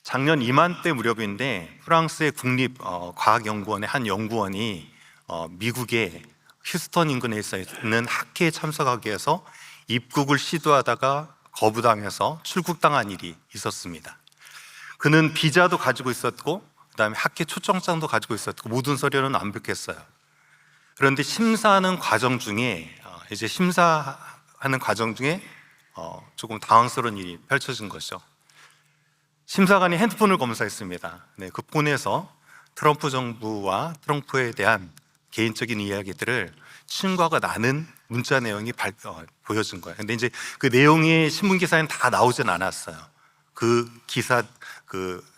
작년 이맘때 무렵인데 프랑스의 국립 과학연구원의 한 연구원이 미국의 휴스턴 인근에 있는 학회에 참석하기 위해서 입국을 시도하다가 거부당해서 출국당한 일이 있었습니다. 그는 비자도 가지고 있었고 그다음에 학회 초청장도 가지고 있었고 모든 서류는 완벽했어요. 그런데 심사하는 과정 중에 조금 당황스러운 일이 펼쳐진 것이죠. 심사관이 핸드폰을 검사했습니다. 그 폰에서 트럼프 정부와 트럼프에 대한 개인적인 이야기들을 친구가 나눈 문자 내용이 보여진 거예요. 근데 이제 그 내용이 신문 기사에는 다 나오진 않았어요. 그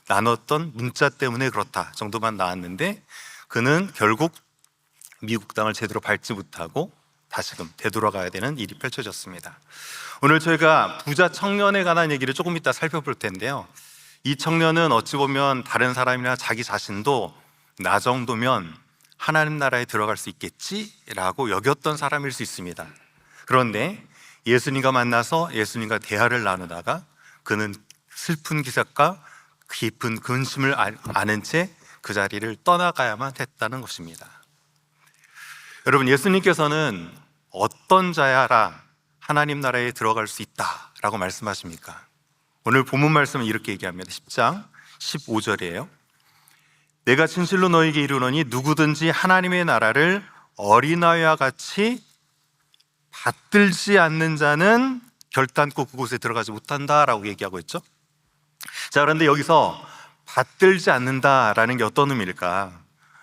나눴던 문자 때문에 그렇다 정도만 나왔는데 그는 결국 미국 땅을 제대로 밟지 못하고 다시금 되돌아가야 되는 일이 펼쳐졌습니다. 오늘 저희가 부자 청년에 관한 얘기를 조금 이따 살펴볼 텐데요. 이 청년은 어찌 보면 다른 사람이나 자기 자신도 나 정도면 하나님 나라에 들어갈 수 있겠지라고 여겼던 사람일 수 있습니다. 그런데 예수님과 만나서 예수님과 대화를 나누다가 그는 슬픈 기색과 깊은 근심을 아는 채 그 자리를 떠나가야만 했다는 것입니다. 여러분, 예수님께서는 어떤 자야라 하나님 나라에 들어갈 수 있다라고 말씀하십니까? 오늘 본문 말씀은 이렇게 얘기합니다. 10장 15절이에요. 내가 진실로 너에게 이르노니 누구든지 하나님의 나라를 어린아이와 같이 받들지 않는 자는 결단코 그곳에 들어가지 못한다라고 얘기하고 있죠. 자, 그런데 여기서 받들지 않는다라는 게 어떤 의미일까?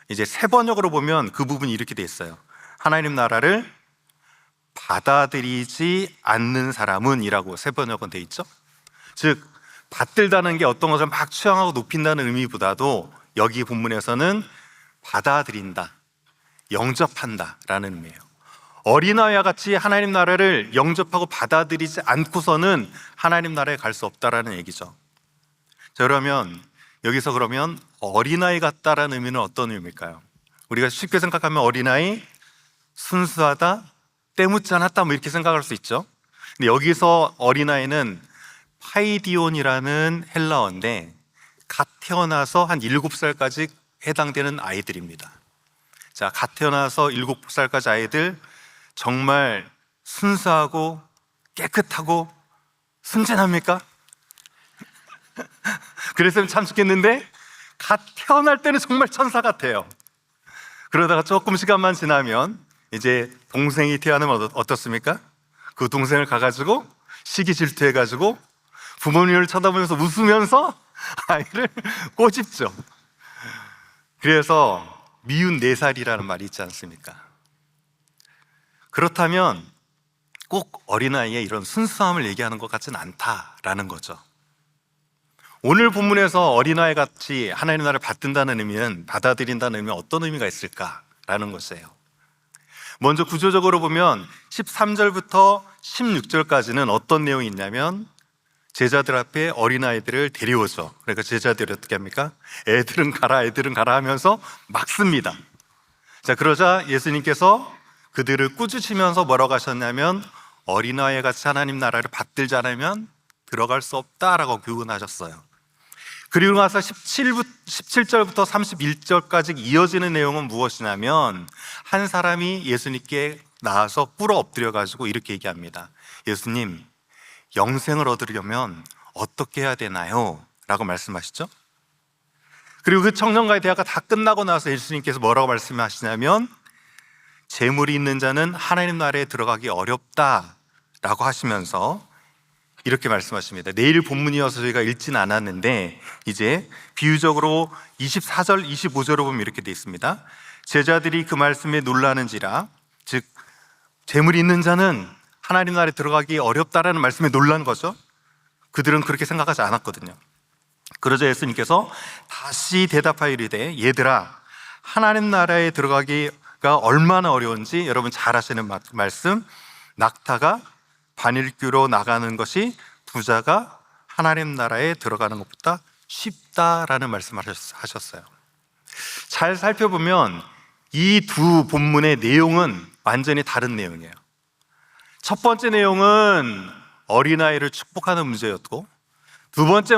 이제 세 번역으로 보면 그 부분이 이렇게 돼 있어요. 하나님 나라를 받아들이지 않는 사람은 이라고 세 번역은 돼 있죠. 즉, 받들다는 게 어떤 것을 막 추앙하고 높인다는 의미보다도 여기 본문에서는 받아들인다, 영접한다 라는 의미예요. 어린아이와 같이 하나님 나라를 영접하고 받아들이지 않고서는 하나님 나라에 갈 수 없다라는 얘기죠. 자, 그러면 여기서 어린아이 같다라는 의미는 어떤 의미일까요? 우리가 쉽게 생각하면 어린아이, 순수하다, 때묻지 않았다 이렇게 생각할 수 있죠. 근데 여기서 어린아이는 파이디온이라는 헬라어인데 갓 태어나서 한 7살까지 해당되는 아이들입니다. 자, 갓 태어나서 7살까지 아이들 정말 순수하고 깨끗하고 순진합니까? 그랬으면 참 좋겠는데 갓 태어날 때는 정말 천사 같아요. 그러다가 조금 시간만 지나면 이제 동생이 태어나면 어떻습니까? 그 동생을 가가지고 시기 질투해가지고 부모님을 쳐다보면서 웃으면서 아이를 꼬집죠. 그래서 미운 4살이라는 말이 있지 않습니까? 그렇다면 꼭 어린아이의 이런 순수함을 얘기하는 것 같지는 않다라는 거죠. 오늘 본문에서 어린아이 같이 하나님 나라를 받든다는 의미는, 받아들인다는 의미는 어떤 의미가 있을까라는 것이에요. 먼저 구조적으로 보면 13절부터 16절까지는 어떤 내용이 있냐면 제자들 앞에 어린아이들을 데려오죠. 그러니까 제자들이 어떻게 합니까? 애들은 가라 하면서 막 씁니다. 자, 그러자 예수님께서 그들을 꾸짖으면서 뭐라고 하셨냐면 어린아이 같이 하나님 나라를 받들지 않으면 들어갈 수 없다라고 교훈하셨어요. 그리고 나서 17절부터 31절까지 이어지는 내용은 무엇이냐면 한 사람이 예수님께 나와서 꿇어 엎드려가지고 이렇게 얘기합니다. 예수님, 영생을 얻으려면 어떻게 해야 되나요? 라고 말씀하시죠. 그리고 그 청년과의 대화가 다 끝나고 나서 예수님께서 뭐라고 말씀하시냐면 재물이 있는 자는 하나님 나라에 들어가기 어렵다라고 하시면서 이렇게 말씀하십니다. 내일 본문이어서 저희가 읽지는 않았는데 이제 비유적으로 24절, 25절을 보면 이렇게 되어 있습니다. 제자들이 그 말씀에 놀라는지라, 즉 재물이 있는 자는 하나님 나라에 들어가기 어렵다라는 말씀에 놀란 거죠. 그들은 그렇게 생각하지 않았거든요. 그러자 예수님께서 다시 대답하여 이르되 얘들아, 하나님 나라에 들어가기가 얼마나 어려운지 여러분 잘 아시는 말씀, 낙타가 바늘귀로 나가는 것이 부자가 하나님 나라에 들어가는 것보다 쉽다라는 말씀을 하셨어요. 잘 살펴보면 이 두 본문의 내용은 완전히 다른 내용이에요. 첫 번째 내용은 어린아이를 축복하는 문제였고, 두 번째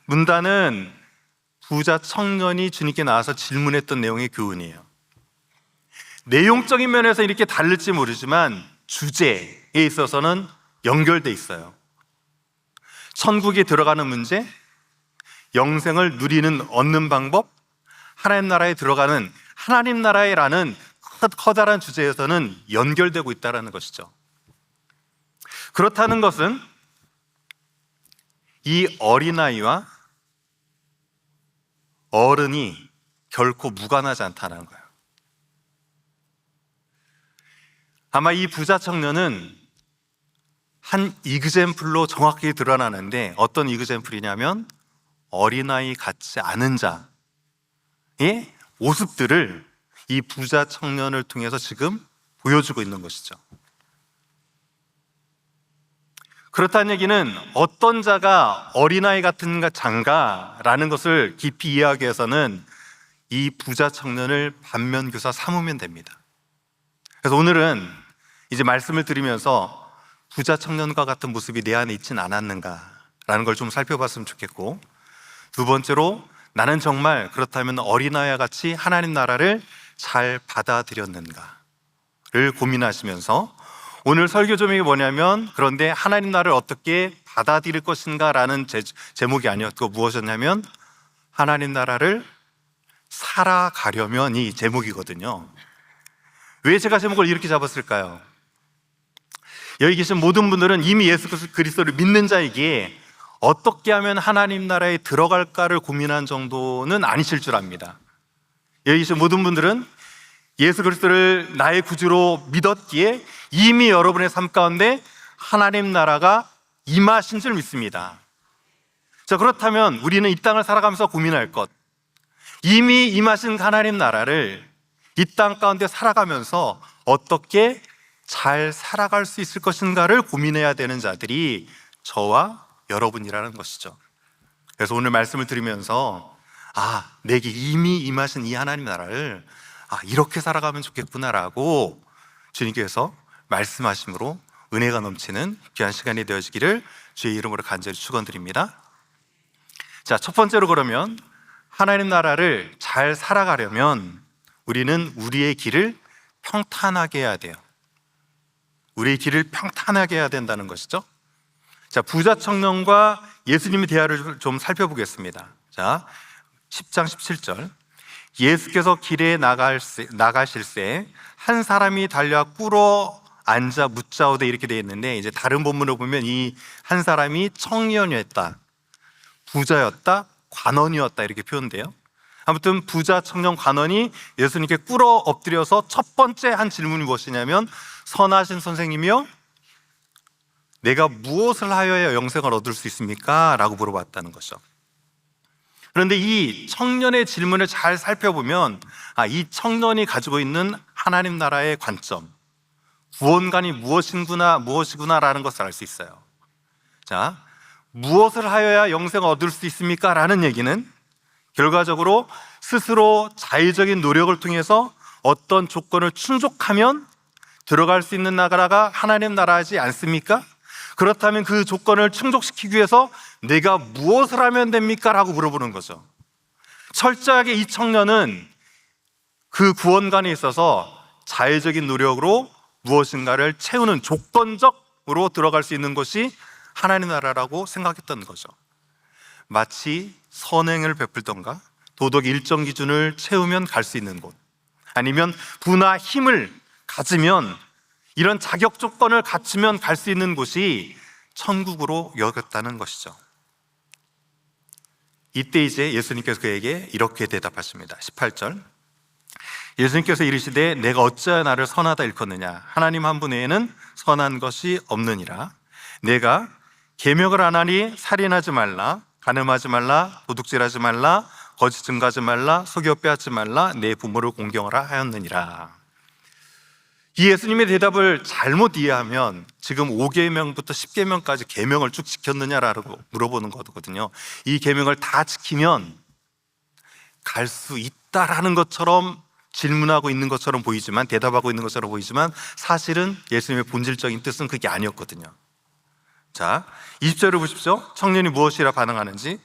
문단은 부자 청년이 주님께 나와서 질문했던 내용의 교훈이에요. 내용적인 면에서 이렇게 다를지 모르지만 주제에 있어서는 연결돼 있어요. 천국에 들어가는 문제, 영생을 누리는 얻는 방법, 하나님 나라에 들어가는 하나님 나라에라는 커다란 주제에서는 연결되고 있다는 것이죠. 그렇다는 것은 이 어린아이와 어른이 결코 무관하지 않다는 거예요. 아마 이 부자 청년은 한 이그젬플로 정확히 드러나는데 어떤 이그젬플이냐면 어린아이 같지 않은 자의 모습들을 이 부자 청년을 통해서 지금 보여주고 있는 것이죠. 그렇다는 얘기는 어떤 자가 어린아이 같은 자인가라는 것을 깊이 이해하기 위해서는 이 부자 청년을 반면교사 삼으면 됩니다. 그래서 오늘은 이제 말씀을 드리면서 부자 청년과 같은 모습이 내 안에 있진 않았는가라는 걸 좀 살펴봤으면 좋겠고, 두 번째로 나는 정말 그렇다면 어린아이와 같이 하나님 나라를 잘 받아들였는가를 고민하시면서 오늘 설교 제목이 뭐냐면 그런데 하나님 나라를 어떻게 받아들일 것인가 라는 제목이 아니었고 무엇이었냐면 하나님 나라를 살아가려면 이 제목이거든요. 왜 제가 제목을 이렇게 잡았을까요? 여기 계신 모든 분들은 이미 예수 그리스도를 믿는 자이기에 어떻게 하면 하나님 나라에 들어갈까를 고민한 정도는 아니실 줄 압니다. 여기 계신 모든 분들은 예수 그리스도를 나의 구주로 믿었기에 이미 여러분의 삶 가운데 하나님 나라가 임하신 줄 믿습니다. 자, 그렇다면 우리는 이 땅을 살아가면서 고민할 것, 이미 임하신 하나님 나라를 이 땅 가운데 살아가면서 어떻게 잘 살아갈 수 있을 것인가를 고민해야 되는 자들이 저와 여러분이라는 것이죠. 그래서 오늘 말씀을 들으면서 내게 이미 임하신 이 하나님 나라를 이렇게 살아가면 좋겠구나라고 주님께서 말씀하심으로 은혜가 넘치는 귀한 시간이 되어지기를 주의 이름으로 간절히 축원드립니다. 자, 첫 번째로 그러면 하나님 나라를 잘 살아가려면 우리는 우리의 길을 평탄하게 해야 돼요. 우리의 길을 평탄하게 해야 된다는 것이죠. 자, 부자 청년과 예수님의 대화를 좀 살펴보겠습니다. 자, 10장 17절. 예수께서 길에 나가실새 한 사람이 달려 꿇어 앉아 묻자오되 이렇게 되어 있는데, 이제 다른 본문을 보면 이 한 사람이 청년이었다, 부자였다, 관원이었다 이렇게 표현돼요. 아무튼 부자, 청년, 관원이 예수님께 꿇어 엎드려서 첫 번째 한 질문이 무엇이냐면 선하신 선생님이요, 내가 무엇을 하여야 영생을 얻을 수 있습니까? 라고 물어봤다는 것이죠. 그런데 이 청년의 질문을 잘 살펴보면 이 청년이 가지고 있는 하나님 나라의 관점, 구원관이 무엇이구나라는 것을 알 수 있어요. 자, 무엇을 하여야 영생을 얻을 수 있습니까? 라는 얘기는 결과적으로 스스로 자의적인 노력을 통해서 어떤 조건을 충족하면 들어갈 수 있는 나라가 하나님 나라지 않습니까? 그렇다면 그 조건을 충족시키기 위해서 내가 무엇을 하면 됩니까? 라고 물어보는 거죠. 철저하게 이 청년은 그 구원관에 있어서 자의적인 노력으로 무엇인가를 채우는 조건적으로 들어갈 수 있는 것이 하나님 나라라고 생각했던 거죠. 마치 선행을 베풀던가 도덕 일정 기준을 채우면 갈 수 있는 곳, 아니면 부나 힘을 가지면 이런 자격 조건을 갖추면 갈 수 있는 곳이 천국으로 여겼다는 것이죠. 이때 이제 예수님께서 그에게 이렇게 대답하십니다. 18절. 예수님께서 이르시되 내가 어찌하여 나를 선하다 일컫느냐? 하나님 한 분 외에는 선한 것이 없느니라. 내가 계명을 안 하니 살인하지 말라, 간음하지 말라, 도둑질하지 말라, 거짓 증거하지 말라, 속여 빼앗지 말라, 내 부모를 공경하라 하였느니라. 이 예수님의 대답을 잘못 이해하면 지금 5계명부터 10계명까지 계명을 쭉 지켰느냐라고 물어보는 거거든요. 이 계명을 다 지키면 갈 수 있다라는 것처럼 질문하고 있는 것처럼 보이지만, 대답하고 있는 것처럼 보이지만 사실은 예수님의 본질적인 뜻은 그게 아니었거든요. 자, 20절을 보십시오. 청년이 무엇이라 반응하는지.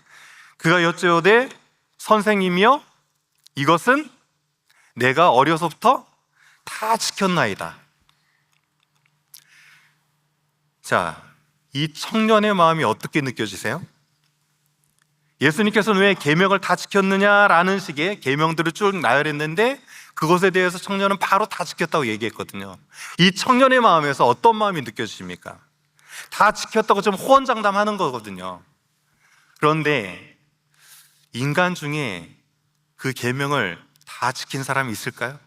그가 여쭈오되 선생님이여 이것은 내가 어려서부터 다 지켰나이다. 자, 이 청년의 마음이 어떻게 느껴지세요? 예수님께서는 왜 계명을 다 지켰느냐라는 식의 계명들을 쭉 나열했는데 그것에 대해서 청년은 바로 다 지켰다고 얘기했거든요. 이 청년의 마음에서 어떤 마음이 느껴지십니까? 다 지켰다고 좀 호언장담하는 거거든요. 그런데 인간 중에 그 계명을 다 지킨 사람이 있을까요?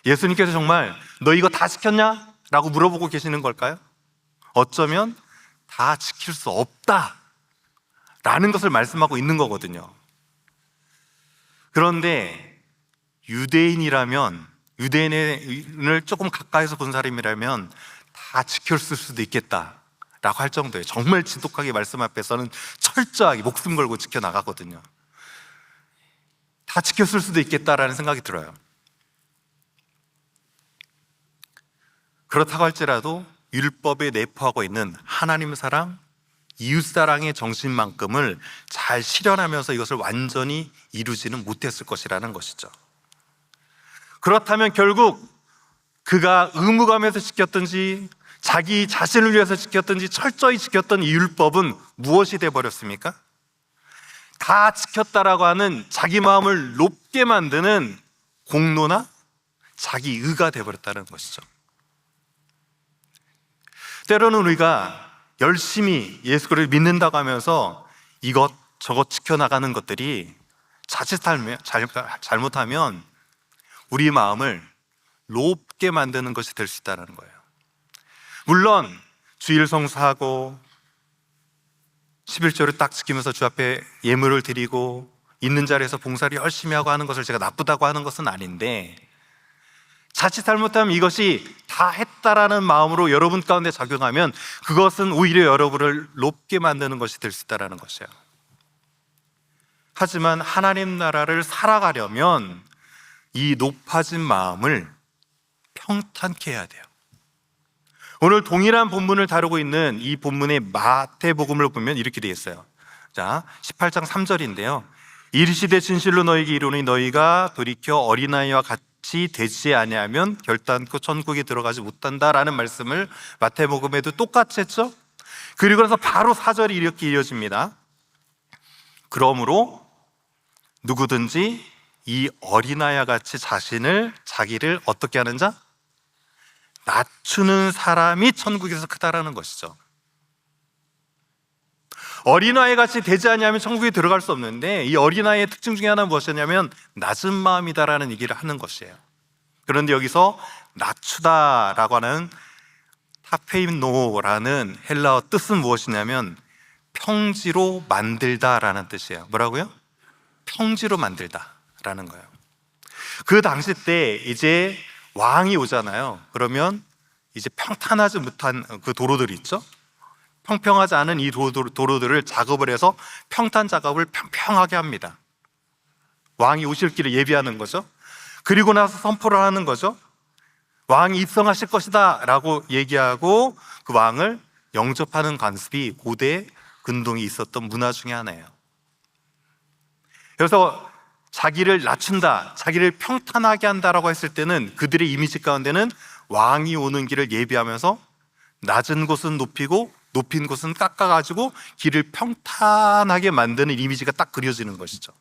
예수님께서 정말 너 이거 다 지켰냐? 라고 물어보고 계시는 걸까요? 어쩌면 다 지킬 수 없다 라는 것을 말씀하고 있는 거거든요. 그런데 유대인을 조금 가까이서 본 사람이라면 다 지켰을 수도 있겠다 라고 할 정도예요. 정말 지독하게 말씀 앞에서는 철저하게 목숨 걸고 지켜나가거든요. 다 지켰을 수도 있겠다라는 생각이 들어요. 그렇다고 할지라도 율법에 내포하고 있는 하나님 사랑, 이웃 사랑의 정신만큼을 잘 실현하면서 이것을 완전히 이루지는 못했을 것이라는 것이죠. 그렇다면 결국 그가 의무감에서 지켰든지 자기 자신을 위해서 지켰든지 철저히 지켰던 이 율법은 무엇이 되어버렸습니까? 다 지켰다라고 하는 자기 마음을 높게 만드는 공로나 자기 의가 되어버렸다는 것이죠. 때로는 우리가 열심히 예수 그리스도를 믿는다고 하면서 이것저것 지켜나가는 것들이 자칫 잘못하면 우리 마음을 높게 만드는 것이 될 수 있다는 거예요. 물론 주일 성수하고 11조를 딱 지키면서 주 앞에 예물을 드리고 있는 자리에서 봉사를 열심히 하고 하는 것을 제가 나쁘다고 하는 것은 아닌데, 자칫 잘못하면 이것이 다 했다라는 마음으로 여러분 가운데 작용하면 그것은 오히려 여러분을 높게 만드는 것이 될 수 있다는 것이에요. 하지만 하나님 나라를 살아가려면 이 높아진 마음을 평탄케 해야 돼요. 오늘 동일한 본문을 다루고 있는 이 본문의 마태복음을 보면 이렇게 되어 있어요. 자, 18장 3절인데요. 이르시되 진실로 너희에게 이르노니 너희가 돌이켜 어린아이와 같이 되지 아니하면 결단코 천국에 들어가지 못한다라는 말씀을 마태복음에도 똑같이 했죠. 그리고 나서 바로 4절이 이렇게 이어집니다. 그러므로 누구든지 이 어린아이와 같이 자기를 어떻게 하는 자? 낮추는 사람이 천국에서 크다라는 것이죠. 어린아이 같이 되지 않으면 천국에 들어갈 수 없는데, 이 어린아이의 특징 중에 하나는 무엇이냐면 낮은 마음이다라는 얘기를 하는 것이에요. 그런데 여기서 낮추다라고 하는 타페임노라는 헬라어 뜻은 무엇이냐면 평지로 만들다라는 뜻이에요. 뭐라고요? 평지로 만들다라는 거예요. 그 당시 때 이제 왕이 오잖아요. 그러면 이제 평탄하지 못한 그 도로들이 있죠. 평평하지 않은 이 도로들을 작업을 해서 평탄 작업을 평평하게 합니다. 왕이 오실 길을 예비하는 거죠. 그리고 나서 선포를 하는 거죠. 왕이 입성하실 것이다 라고 얘기하고 그 왕을 영접하는 관습이 고대 근동이 있었던 문화 중에 하나예요. 그래서 자기를 낮춘다, 자기를 평탄하게 한다라고 했을 때는 그들의 이미지 가운데는 왕이 오는 길을 예비하면서 낮은 곳은 높이고 높인 곳은 깎아가지고 길을 평탄하게 만드는 이미지가 딱 그려지는 것이죠.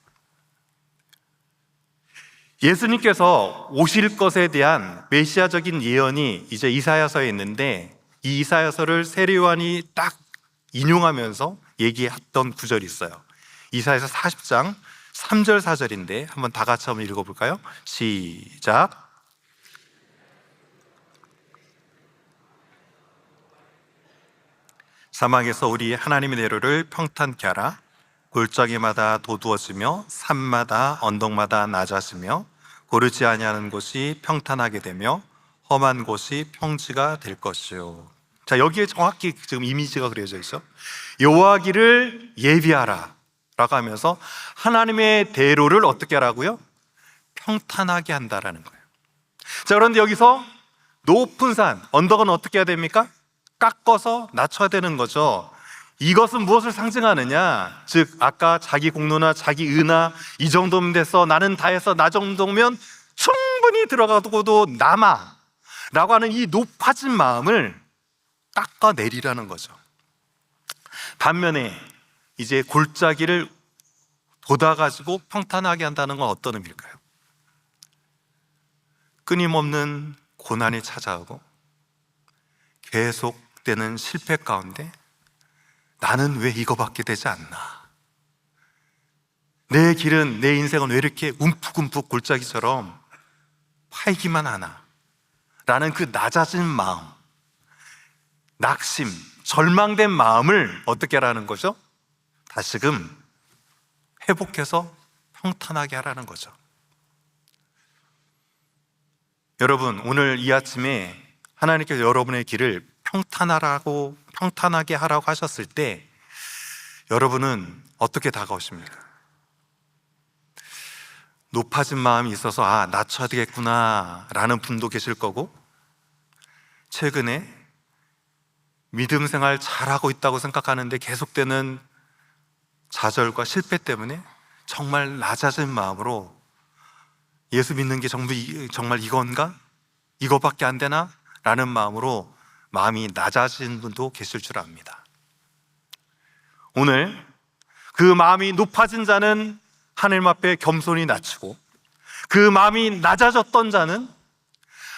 예수님께서 오실 것에 대한 메시아적인 예언이 이제 이사야서에 있는데, 이 이사야서를 세례요한이 딱 인용하면서 얘기했던 구절이 있어요. 이사야서 40장 3절 4절인데 한번 다 같이 한번 읽어볼까요? 시작. 사막에서 우리 하나님의 대로를 평탄케 하라. 골짜기마다 도두어지며 산마다 언덕마다 낮아지며 고르지 아니하는 곳이 평탄하게 되며 험한 곳이 평지가 될 것이요. 자, 여기에 정확히 지금 이미지가 그려져 있죠. 여호와 길을 예비하라 라고 하면서 하나님의 대로를 어떻게 하라고요? 평탄하게 한다라는 거예요. 자, 그런데 여기서 높은 산, 언덕은 어떻게 해야 됩니까? 깎아서 낮춰야 되는 거죠. 이것은 무엇을 상징하느냐? 즉 아까 자기 공로나 자기 의나 이 정도면 됐어, 나는 다 해서 나 정도면 충분히 들어가고도 남아 라고 하는 이 높아진 마음을 깎아내리라는 거죠. 반면에 이제 골짜기를 돋아가지고 평탄하게 한다는 건 어떤 의미일까요? 끊임없는 고난이 찾아오고 계속되는 실패 가운데 나는 왜 이거밖에 되지 않나? 내 길은, 내 인생은 왜 이렇게 움푹움푹 골짜기처럼 파이기만 하나? 라는 그 낮아진 마음, 낙심, 절망된 마음을 어떻게 하라는 거죠? 다시금 회복해서 평탄하게 하라는 거죠. 여러분, 오늘 이 아침에 하나님께서 여러분의 길을 평탄하게 하라고 하셨을 때 여러분은 어떻게 다가오십니까? 높아진 마음이 있어서 낮춰야 되겠구나 라는 분도 계실 거고, 최근에 믿음 생활 잘하고 있다고 생각하는데 계속되는 좌절과 실패 때문에 정말 낮아진 마음으로 예수 믿는 게 정말 이건가? 이거밖에 안 되나? 라는 마음으로 마음이 낮아진 분도 계실 줄 압니다. 오늘 그 마음이 높아진 자는 하나님 앞에 겸손히 낮추고, 그 마음이 낮아졌던 자는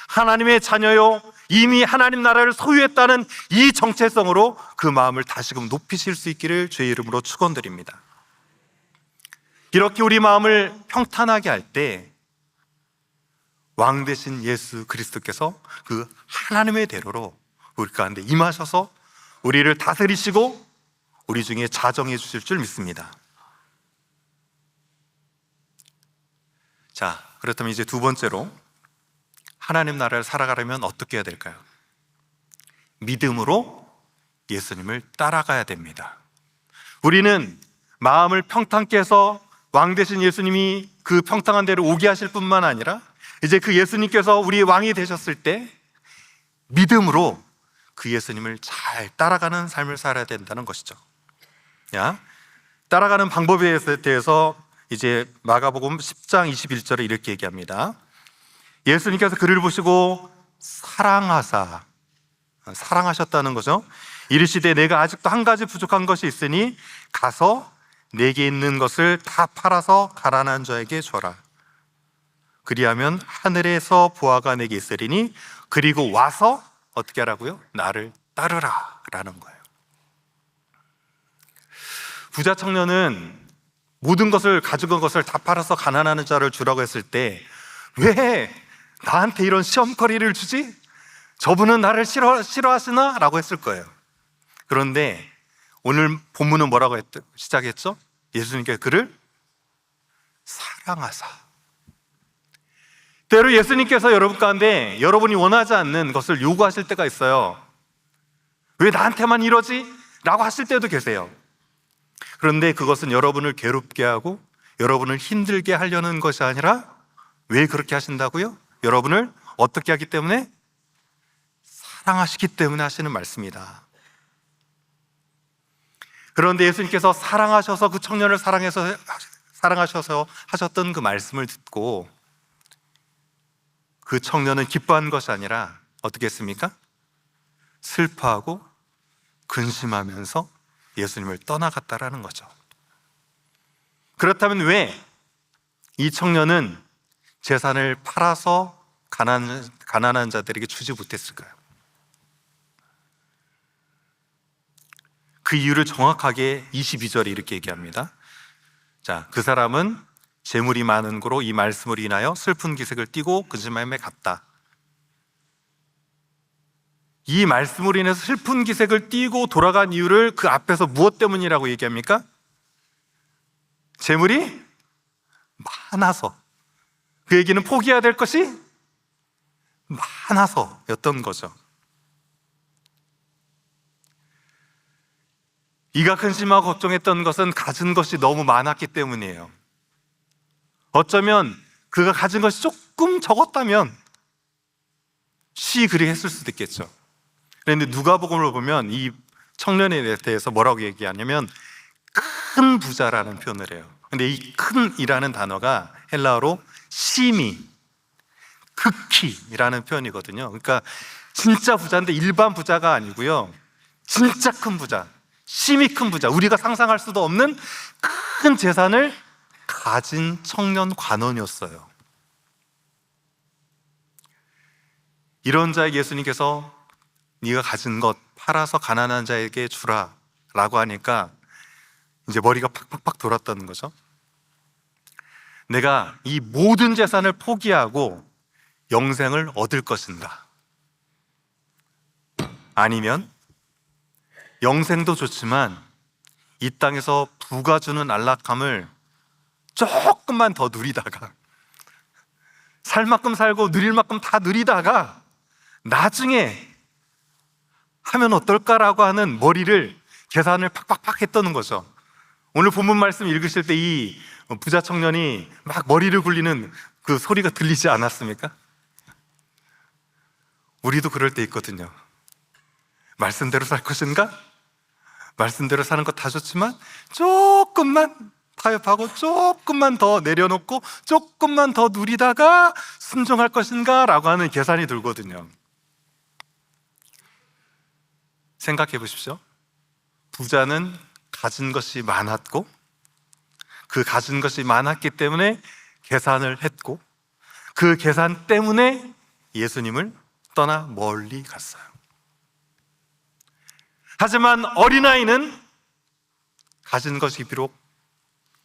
하나님의 자녀요 이미 하나님 나라를 소유했다는 이 정체성으로 그 마음을 다시금 높이실 수 있기를 주의 이름으로 축원드립니다. 이렇게 우리 마음을 평탄하게 할 때 왕 되신 예수 그리스도께서 그 하나님의 대로로 우리 가운데 임하셔서 우리를 다스리시고 우리 중에 자정해 주실 줄 믿습니다. 자, 그렇다면 이제 두 번째로 하나님 나라를 살아가려면 어떻게 해야 될까요? 믿음으로 예수님을 따라가야 됩니다. 우리는 마음을 평탄케 해서 왕 되신 예수님이 그 평탄한 데로 오게 하실 뿐만 아니라 이제 그 예수님께서 우리 왕이 되셨을 때 믿음으로 그 예수님을 잘 따라가는 삶을 살아야 된다는 것이죠. 따라가는 방법에 대해서 이제 마가복음 10장 21절에 이렇게 얘기합니다. 예수님께서 그를 보시고 사랑하셨다는 거죠. 이르시되 내가 아직도 한 가지 부족한 것이 있으니 가서 내게 있는 것을 다 팔아서 가난한 자에게 줘라. 그리하면 하늘에서 보화가 내게 있으리니 그리고 와서 어떻게 하라고요? 나를 따르라 라는 거예요. 부자 청년은 모든 것을 가지고 것을 다 팔아서 가난한 자를 주라고 했을 때 왜 나한테 이런 시험거리를 주지? 저분은 나를 싫어하시나? 라고 했을 거예요. 그런데 오늘 본문은 뭐라고 시작했죠? 예수님께서 그를 사랑하사. 때로 예수님께서 여러분 가운데 여러분이 원하지 않는 것을 요구하실 때가 있어요. 왜 나한테만 이러지? 라고 하실 때도 계세요. 그런데 그것은 여러분을 괴롭게 하고 여러분을 힘들게 하려는 것이 아니라 왜 그렇게 하신다고요? 여러분을 어떻게 하기 때문에? 사랑하시기 때문에 하시는 말씀이다. 그런데 예수님께서 사랑하셔서 그 청년을 사랑하셔서 하셨던 그 말씀을 듣고 그 청년은 기뻐한 것이 아니라 어떻게 했습니까? 슬퍼하고 근심하면서 예수님을 떠나갔다라는 거죠. 그렇다면 왜 이 청년은 재산을 팔아서 가난한 자들에게 주지 못했을까요? 그 이유를 정확하게 22절에 이렇게 얘기합니다. 자, 그 사람은 재물이 많은 고로 이 말씀으로 인하여 슬픈 기색을 띠고 근심함에 갔다. 이 말씀으로 인해서 슬픈 기색을 띠고 돌아간 이유를 그 앞에서 무엇 때문이라고 얘기합니까? 재물이 많아서. 그 얘기는 포기해야 될 것이 많아서였던 거죠. 이가 근심하고 걱정했던 것은 가진 것이 너무 많았기 때문이에요. 어쩌면 그가 가진 것이 조금 적었다면 그리 했을 수도 있겠죠. 그런데 누가복음을 보면 이 청년에 대해서 뭐라고 얘기하냐면 큰 부자라는 표현을 해요. 근데 이 큰이라는 단어가 헬라어로 시미, 극히라는 표현이거든요. 그러니까 진짜 부자인데 일반 부자가 아니고요, 진짜 큰 부자, 심히 큰 부자, 우리가 상상할 수도 없는 큰 재산을 가진 청년 관원이었어요. 이런 자에게 예수님께서 네가 가진 것 팔아서 가난한 자에게 주라 라고 하니까 이제 머리가 팍팍팍 돌았다는 거죠. 내가 이 모든 재산을 포기하고 영생을 얻을 것인가, 아니면 영생도 좋지만 이 땅에서 부가 주는 안락함을 조금만 더 누리다가, 살 만큼 살고 누릴 만큼 다 누리다가 나중에 하면 어떨까라고 하는 머리를, 계산을 팍팍팍 했다는 거죠. 오늘 본문 말씀 읽으실 때 이 부자 청년이 막 머리를 굴리는 그 소리가 들리지 않았습니까? 우리도 그럴 때 있거든요. 말씀대로 살 것인가? 말씀대로 사는 거 다 좋지만 조금만 타협하고 조금만 더 내려놓고 조금만 더 누리다가 순종할 것인가? 라고 하는 계산이 들거든요. 생각해 보십시오. 부자는 가진 것이 많았고, 그 가진 것이 많았기 때문에 계산을 했고, 그 계산 때문에 예수님을 떠나 멀리 갔어요. 하지만 어린아이는 가진 것이 비록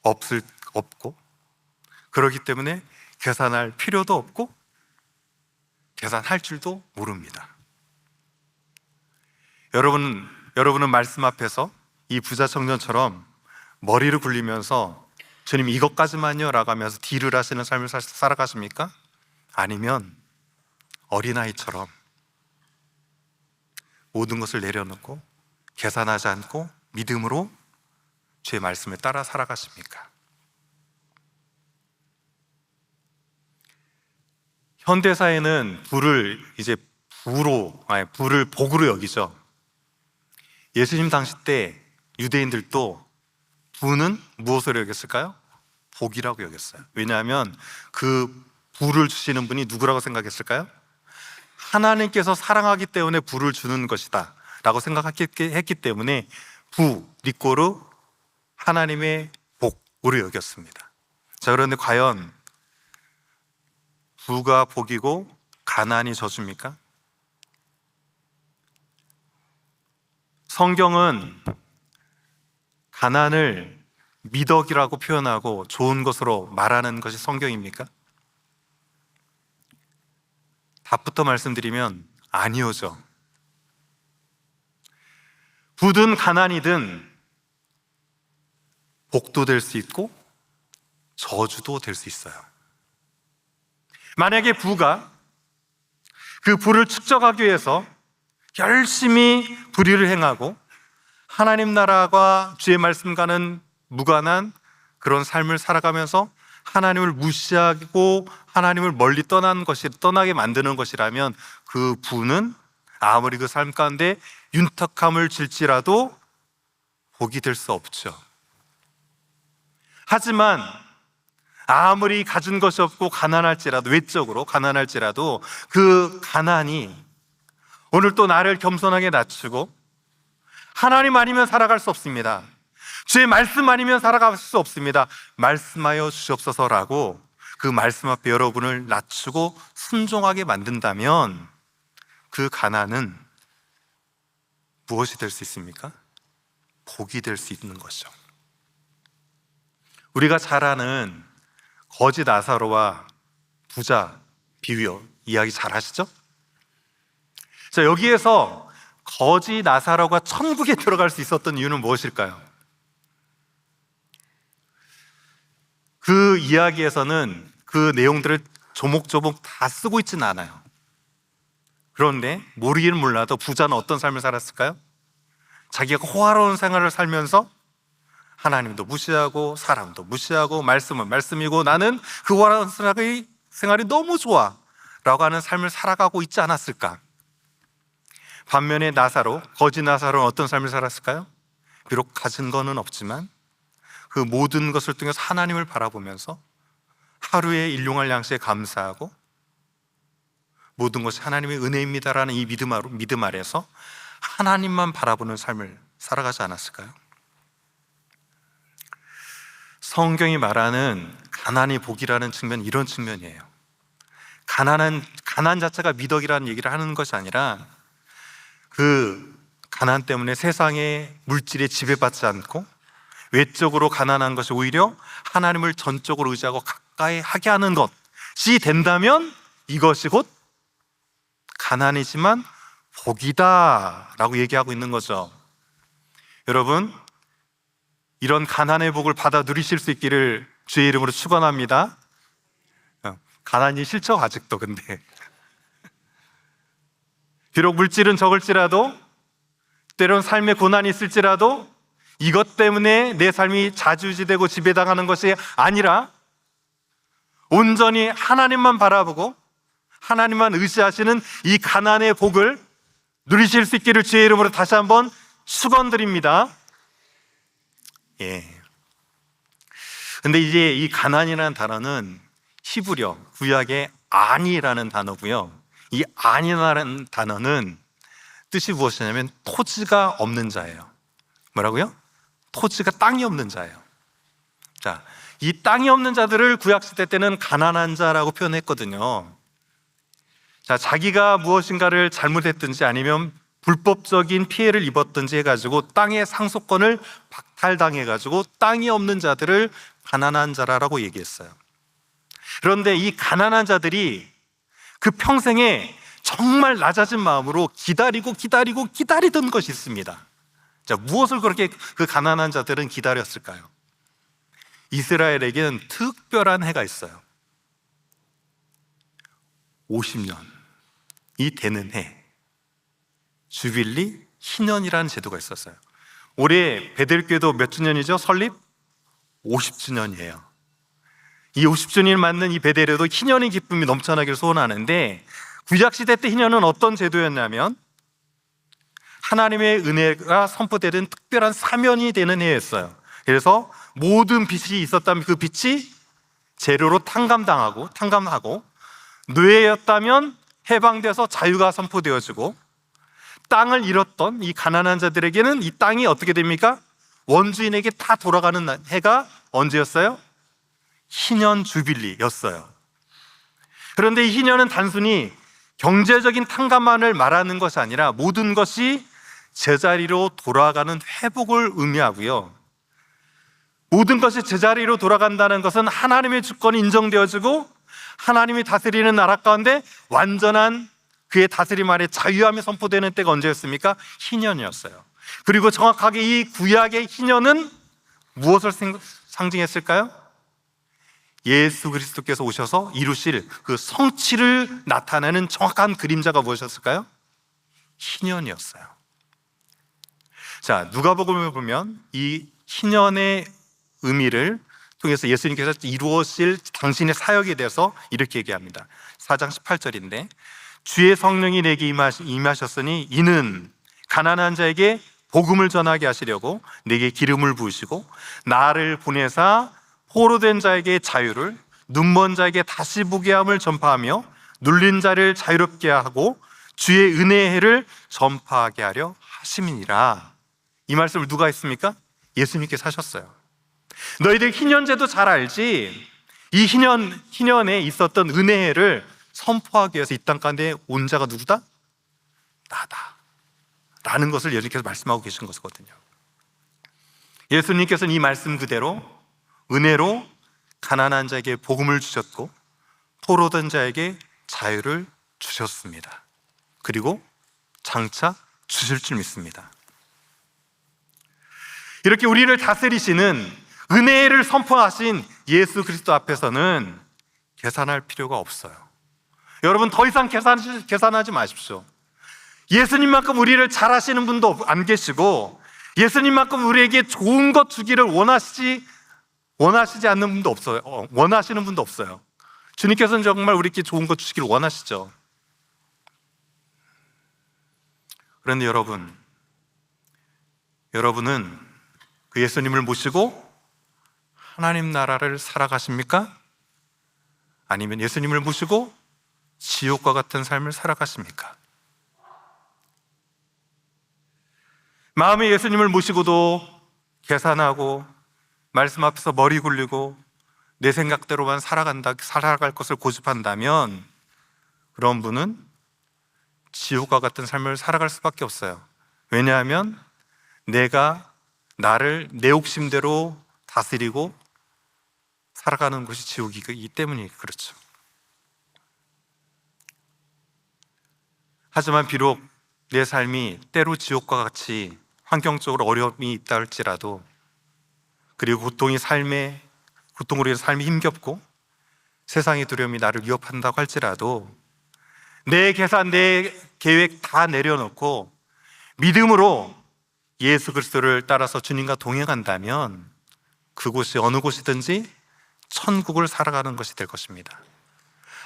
없고, 그렇기 때문에 계산할 필요도 없고 계산할 줄도 모릅니다. 여러분은 말씀 앞에서 이 부자 청년처럼 머리를 굴리면서 주님 이것까지만요 라고 하면서 딜을 하시는 삶을 살아가십니까? 아니면 어린아이처럼 모든 것을 내려놓고 계산하지 않고 믿음으로 주의 말씀을 따라 살아가십니까? 현대사회는 불을 복으로 여기죠. 예수님 당시 때 유대인들도 부는 무엇으로 여겼을까요? 복이라고 여겼어요. 왜냐하면 그 부를 주시는 분이 누구라고 생각했을까요? 하나님께서 사랑하기 때문에 부를 주는 것이다 라고 생각했기 때문에 부, 리꼬르, 하나님의 복으로 여겼습니다. 자, 그런데 과연 부가 복이고 가난이 저주입니까? 성경은 가난을 미덕이라고 표현하고 좋은 것으로 말하는 것이 성경입니까? 답부터 말씀드리면 아니오죠. 부든 가난이든 복도 될 수 있고 저주도 될 수 있어요. 만약에 부가 그 부를 축적하기 위해서 열심히 불의를 행하고 하나님 나라와 주의 말씀과는 무관한 그런 삶을 살아가면서 하나님을 무시하고 하나님을 멀리 떠나게 만드는 것이라면 그 부는 아무리 그 삶 가운데 윤택함을 질지라도 복이 될 수 없죠. 하지만 아무리 가진 것이 없고 가난할지라도, 외적으로 가난할지라도 그 가난이 오늘 또 나를 겸손하게 낮추고 하나님 아니면 살아갈 수 없습니다. 주의 말씀 아니면 살아갈 수 없습니다. 말씀하여 주시옵소서라고 그 말씀 앞에 여러분을 낮추고 순종하게 만든다면 그 가난은 무엇이 될 수 있습니까? 복이 될 수 있는 것이죠. 우리가 잘 아는 거지 나사로와 부자 비유 이야기 잘 아시죠? 자, 여기에서 거지 나사로가 천국에 들어갈 수 있었던 이유는 무엇일까요? 그 이야기에서는 그 내용들을 조목조목 다 쓰고 있지는 않아요. 그런데 모르기는 몰라도 부자는 어떤 삶을 살았을까요? 자기가 호화로운 생활을 살면서 하나님도 무시하고 사람도 무시하고 말씀은 말씀이고 나는 그 호화로운 생활이 너무 좋아 라고 하는 삶을 살아가고 있지 않았을까? 반면에 나사로, 거지 나사로는 어떤 삶을 살았을까요? 비록 가진 거는 없지만 그 모든 것을 통해서 하나님을 바라보면서 하루의 일용할 양식에 감사하고 모든 것이 하나님의 은혜입니다라는 이 믿음 아래서 하나님만 바라보는 삶을 살아가지 않았을까요? 성경이 말하는 가난이 복이라는 측면, 이런 측면이에요. 가난 자체가 미덕이라는 얘기를 하는 것이 아니라 그 가난 때문에 세상의 물질에 지배받지 않고 외적으로 가난한 것이 오히려 하나님을 전적으로 의지하고 가까이 하게 하는 것이 된다면 이것이 곧 가난이지만 복이다 라고 얘기하고 있는 거죠. 여러분, 이런 가난의 복을 받아 누리실 수 있기를 주의 이름으로 축원합니다. 가난이 싫죠, 아직도. 근데 비록 물질은 적을지라도, 때론 삶의 고난이 있을지라도 이것 때문에 내 삶이 좌지우지되고 지배당하는 것이 아니라 온전히 하나님만 바라보고 하나님만 의지하시는 이 가난의 복을 누리실 수 있기를 주의 이름으로 다시 한번 축원드립니다. 근데 이제 이 가난이라는 단어는 히브리어 구약의 안이라는 단어고요. 이 안이라는 단어는 뜻이 무엇이냐면 토지가 없는 자예요. 뭐라고요? 토지가, 땅이 없는 자예요. 자, 이 땅이 없는 자들을 구약시대 때는 가난한 자라고 표현했거든요. 자, 자기가 무엇인가를 잘못했든지 아니면 불법적인 피해를 입었든지 해가지고 땅의 상속권을 박탈당해가지고 땅이 없는 자들을 가난한 자라고 얘기했어요. 그런데 이 가난한 자들이 그 평생에 정말 낮아진 마음으로 기다리던 것이 있습니다. 자, 무엇을 그렇게 그 가난한 자들은 기다렸을까요? 이스라엘에게는 특별한 해가 있어요. 50년이 되는 해, 주빌리 희년이라는 제도가 있었어요. 올해 베델교회도 몇 주년이죠? 설립 50주년이에요. 이 50주년을 맞는 이 베델에도 희년의 기쁨이 넘쳐나기를 소원하는데, 구약시대 때 희년은 어떤 제도였냐면 하나님의 은혜가 선포되는 특별한 사면이 되는 해였어요. 그래서 모든 빚이 있었다면 그 빚이 재료로 탕감하고 노예였다면 해방돼서 자유가 선포되어지고, 땅을 잃었던 이 가난한 자들에게는 이 땅이 어떻게 됩니까? 원주인에게 다 돌아가는 해가 언제였어요? 희년 주빌리였어요. 그런데 이 희년은 단순히 경제적인 탕감만을 말하는 것이 아니라 모든 것이 제자리로 돌아가는 회복을 의미하고요, 모든 것이 제자리로 돌아간다는 것은 하나님의 주권이 인정되어지고 하나님이 다스리는 나라 가운데 완전한 그의 다스림 아래 자유함이 선포되는 때가 언제였습니까? 희년이었어요. 그리고 정확하게 이 구약의 희년은 무엇을 상징했을까요? 예수 그리스도께서 오셔서 이루실 그 성취를 나타내는 정확한 그림자가 무엇이었을까요? 희년이었어요. 자, 누가복음을 보면 이 희년의 의미를 통해서 예수님께서 이루어질 당신의 사역에 대해서 이렇게 얘기합니다. 4장 18절인데, 주의 성령이 내게 임하셨으니 이는 가난한 자에게 복음을 전하게 하시려고 내게 기름을 부으시고 나를 보내사 포로된 자에게 자유를, 눈먼 자에게 다시 보게 함을 전파하며 눌린 자를 자유롭게 하고 주의 은혜의 해를 전파하게 하려 하심이니라. 이 말씀을 누가 했습니까? 예수님께서 하셨어요. 너희들 희년제도 잘 알지? 이 희년에 있었던 은혜를 선포하기 위해서 이 땅 가운데 온 자가 누구다? 나다 라는 것을 예수님께서 말씀하고 계신 것이거든요. 예수님께서는 이 말씀 그대로 은혜로 가난한 자에게 복음을 주셨고 포로된 자에게 자유를 주셨습니다. 그리고 장차 주실 줄 믿습니다. 이렇게 우리를 다스리시는 은혜를 선포하신 예수 그리스도 앞에서는 계산할 필요가 없어요. 여러분, 더 이상 계산하지 마십시오. 예수님만큼 우리를 잘 하시는 분도 안 계시고 예수님만큼 우리에게 좋은 것 주기를 원하시지 않는 분도 없어요. 원하시는 분도 없어요. 주님께서는 정말 우리에게 좋은 것 주시기를 원하시죠. 그런데 여러분은 그 예수님을 모시고 하나님 나라를 살아가십니까? 아니면 예수님을 모시고 지옥과 같은 삶을 살아가십니까? 마음에 예수님을 모시고도 계산하고 말씀 앞에서 머리 굴리고 내 생각대로만 살아갈 것을 고집한다면 그런 분은 지옥과 같은 삶을 살아갈 수밖에 없어요. 왜냐하면 내가 나를 내 욕심대로 다스리고 살아가는 것이 지옥이기 때문이 그렇죠. 하지만 비록 내 삶이 때로 지옥과 같이 환경적으로 어려움이 있다 할지라도, 그리고 고통으로 인해 삶이 힘겹고 세상의 두려움이 나를 위협한다고 할지라도 내 계산, 내 계획 다 내려놓고 믿음으로 예수 그리스도를 따라서 주님과 동행한다면 그곳이 어느 곳이든지 천국을 살아가는 것이 될 것입니다.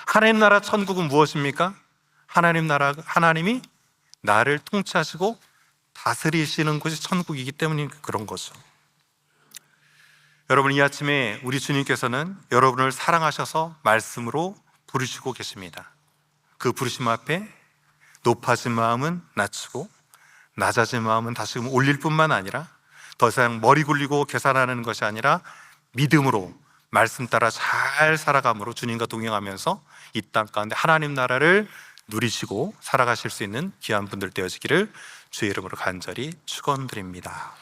하나님 나라 천국은 무엇입니까? 하나님이 나를 통치하시고 다스리시는 곳이 천국이기 때문에 그런 거죠. 여러분, 이 아침에 우리 주님께서는 여러분을 사랑하셔서 말씀으로 부르시고 계십니다. 그 부르심 앞에 높아진 마음은 낮추고 낮아진 마음은 다시금 올릴 뿐만 아니라 더 이상 머리 굴리고 계산하는 것이 아니라 믿음으로 말씀 따라 잘 살아감으로 주님과 동행하면서 이 땅 가운데 하나님 나라를 누리시고 살아가실 수 있는 귀한 분들 되어지기를 주의 이름으로 간절히 축원드립니다.